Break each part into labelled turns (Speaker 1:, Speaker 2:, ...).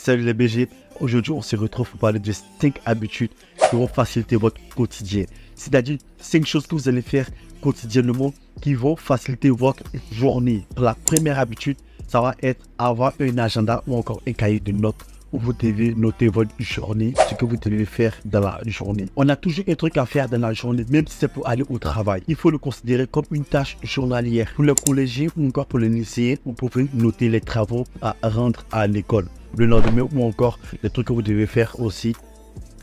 Speaker 1: Salut les BG, aujourd'hui on se retrouve pour parler de 5 habitudes qui vont faciliter votre quotidien. C'est-à-dire 5 choses que vous allez faire quotidiennement qui vont faciliter votre journée. La première habitude, ça va être avoir un agenda ou encore un cahier de notes où vous devez noter votre journée, ce que vous devez faire dans la journée. On a toujours un truc à faire dans la journée, même si c'est pour aller au travail. Il faut le considérer comme une tâche journalière. Pour les collégiens ou encore pour les lycéens, vous pouvez noter les travaux à rendre à l'école le lendemain ou encore les trucs que vous devez faire aussi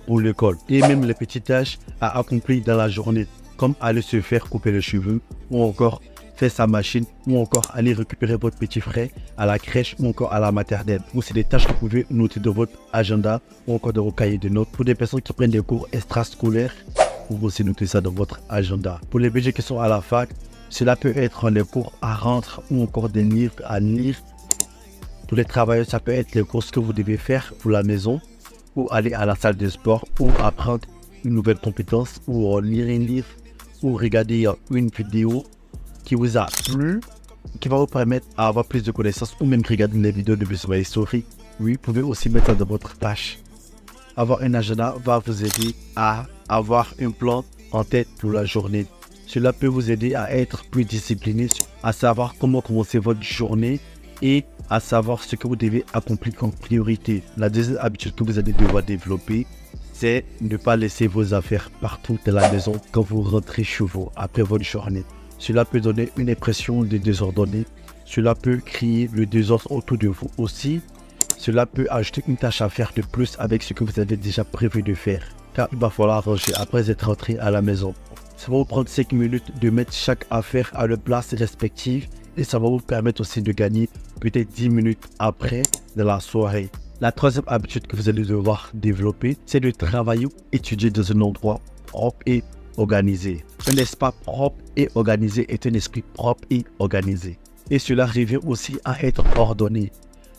Speaker 1: pour l'école. Et même les petites tâches à accomplir dans la journée, comme aller se faire couper les cheveux ou encore faire sa machine ou encore aller récupérer votre petit frère à la crèche ou encore à la maternelle. Ou c'est des tâches que vous pouvez noter dans votre agenda ou encore dans vos cahiers de notes. Pour des personnes qui prennent des cours extrascolaires, vous pouvez aussi noter ça dans votre agenda. Pour les BG qui sont à la fac, cela peut être les cours à rendre ou encore des livres à lire. Pour les travailleurs, ça peut être les courses que vous devez faire pour la maison ou aller à la salle de sport ou apprendre une nouvelle compétence ou lire un livre ou regarder une vidéo qui vous a plu, qui va vous permettre d'avoir plus de connaissances ou même regarder les vidéos de Business Story. Oui, vous pouvez aussi mettre ça dans votre tâche. Avoir un agenda va vous aider à avoir un plan en tête pour la journée. Cela peut vous aider à être plus discipliné, à savoir comment commencer votre journée et à savoir ce que vous devez accomplir comme priorité. La deuxième habitude que vous allez devoir développer, c'est ne pas laisser vos affaires partout dans la maison quand vous rentrez chez vous après votre journée. Cela peut donner une impression de désordonné. Cela peut créer le désordre autour de vous aussi. Cela peut ajouter une tâche à faire de plus avec ce que vous avez déjà prévu de faire. Car il va falloir ranger après être rentré à la maison. Ça va vous prendre 5 minutes de mettre chaque affaire à leur place respective. Et ça va vous permettre aussi de gagner peut-être 10 minutes après de la soirée. La troisième habitude que vous allez devoir développer, c'est de travailler ou étudier dans un endroit propre et organisé. Un espace propre et organisé est un esprit propre et organisé. Et cela revient aussi à être ordonné.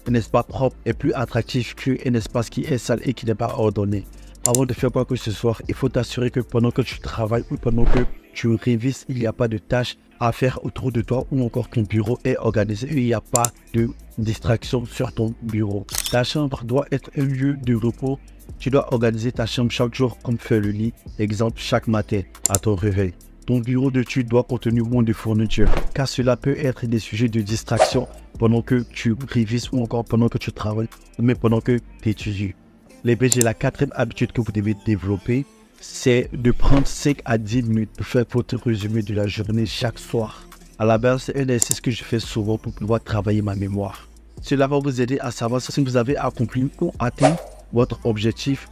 Speaker 1: Un espace propre est plus attractif qu'un espace qui est sale et qui n'est pas ordonné. Avant de faire quoi que ce soit, il faut t'assurer que pendant que tu travailles ou pendant que tu révises, il n'y a pas de tâches à faire autour de toi ou encore ton bureau est organisé et il n'y a pas de distraction sur ton bureau. Ta chambre doit être un lieu de repos. Tu dois organiser ta chambre chaque jour comme faire le lit. Exemple, chaque matin à ton réveil. Ton bureau d'études doit contenir moins de fournitures car cela peut être des sujets de distraction pendant que tu révises ou encore pendant que tu travailles ou même pendant que tu étudies. Les BG, la quatrième habitude que vous devez développer, c'est de prendre 5 à 10 minutes pour faire votre résumé de la journée chaque soir. À la base, c'est un exercice que je fais souvent pour pouvoir travailler ma mémoire. Cela va vous aider à savoir si vous avez accompli ou atteint votre objectif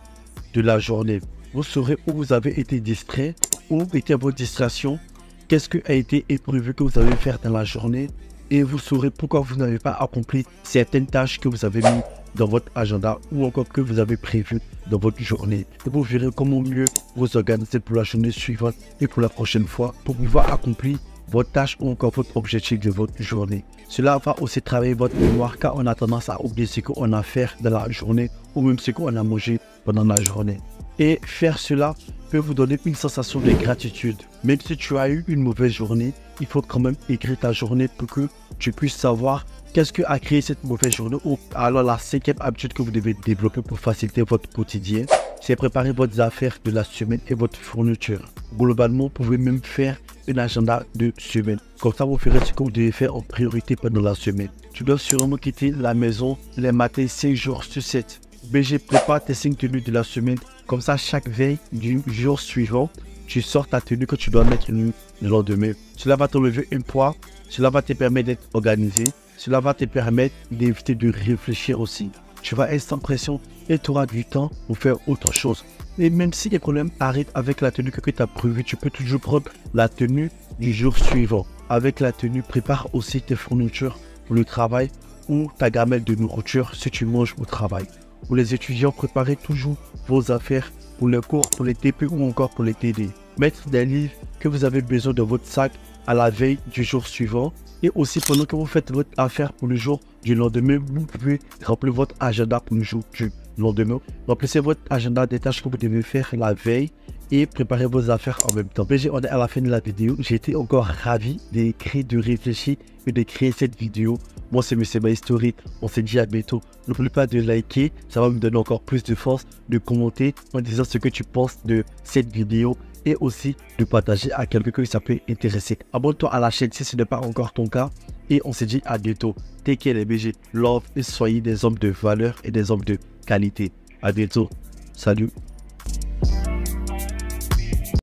Speaker 1: de la journée. Vous saurez où vous avez été distrait, où était votre distraction, qu'est-ce qui a été prévu que vous avez faire dans la journée et vous saurez pourquoi vous n'avez pas accompli certaines tâches que vous avez mis dans votre agenda ou encore que vous avez prévu dans votre journée. Et vous verrez comment mieux vous organiser pour la journée suivante et pour la prochaine fois pour pouvoir accomplir votre tâche ou encore votre objectif de votre journée. Cela va aussi travailler votre mémoire car on a tendance à oublier ce qu'on a fait dans la journée ou même ce qu'on a mangé pendant la journée. Et faire cela peut vous donner une sensation de gratitude. Même si tu as eu une mauvaise journée, il faut quand même écrire ta journée pour que tu puisses savoir qu'est-ce qui a créé cette mauvaise journée. Ou alors la cinquième habitude que vous devez développer pour faciliter votre quotidien, c'est préparer votre affaires de la semaine et votre fourniture. Globalement, vous pouvez même faire un agenda de semaine. Comme ça, vous ferez ce que vous devez faire en priorité pendant la semaine. Tu dois sûrement quitter la maison les matins 5 jours sur 7. BG, prépare tes 5 tenues de la semaine. Comme ça, chaque veille du jour suivant, tu sors ta tenue que tu dois mettre le lendemain. Cela va t'enlever un poids. Cela va te permettre d'être organisé. Cela va te permettre d'éviter de réfléchir aussi. Tu vas être sans pression et tu auras du temps pour faire autre chose. Et même si les problèmes arrivent avec la tenue que tu as prévue, tu peux toujours prendre la tenue du jour suivant. Avec la tenue, prépare aussi tes fournitures pour le travail ou ta gamelle de nourriture si tu manges au travail. Pour les étudiants, préparez toujours vos affaires pour les cours, pour les TP ou encore pour les TD. Mettre des livres que vous avez besoin de votre sac à la veille du jour suivant. Et aussi pendant que vous faites votre affaire pour le jour du lendemain, vous pouvez remplir votre agenda pour le jour du lendemain. Remplissez votre agenda des tâches que vous devez faire la veille et préparez vos affaires en même temps. BG, on est à la fin de la vidéo. J'ai été encore ravi d'écrire, de réfléchir et de créer cette vidéo. Moi, c'est Monsieur My Story. On s'est dit à bientôt. N'oublie pas de liker. Ça va me donner encore plus de force, de commenter en disant ce que tu penses de cette vidéo et aussi de partager à quelqu'un que ça peut intéresser. Abonne-toi à la chaîne si ce n'est pas encore ton cas. Et on se dit à bientôt. Take care les BG. Love et soyez des hommes de valeur et des hommes de qualité. À bientôt. Salut.